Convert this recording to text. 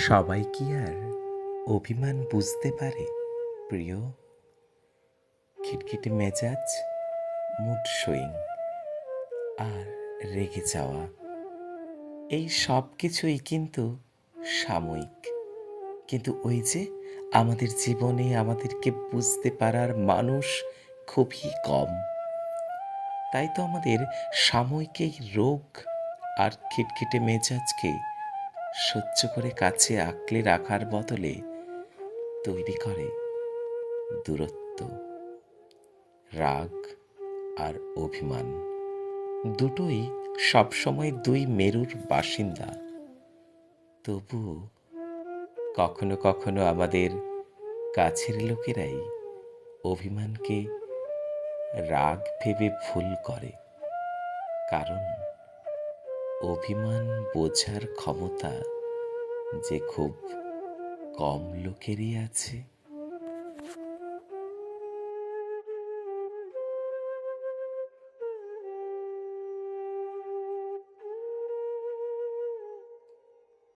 সবাই কি আর অভিমান বুঝতে পারে প্রিয়? খিটখিটে মেজাজ, মুড সুইং আর রেগে যাওয়া, এই সব কিছুই কিন্তু সাময়িক। কিন্তু ওই যে আমাদের জীবনে আমাদেরকে বুঝতে পারার মানুষ খুবই কম। তাই তো আমাদের সাময়িক এই রোগ আর খিটখিটে মেজাজকে সহ্য করে কাছে আঁকড়ে রাখার বদলে তৈরি করে দূরত্ব, রাগ আর অভিমান। দুটোই সবসময় দুই মেরুর বাসিন্দা। তবুও কখনো কখনো আমাদের কাছের লোকেরাই অভিমানকে রাগ ভেবে ভুল করে। কারণ অভিমান বোঝার ক্ষমতা যে খুব কম লোকেরই আছে।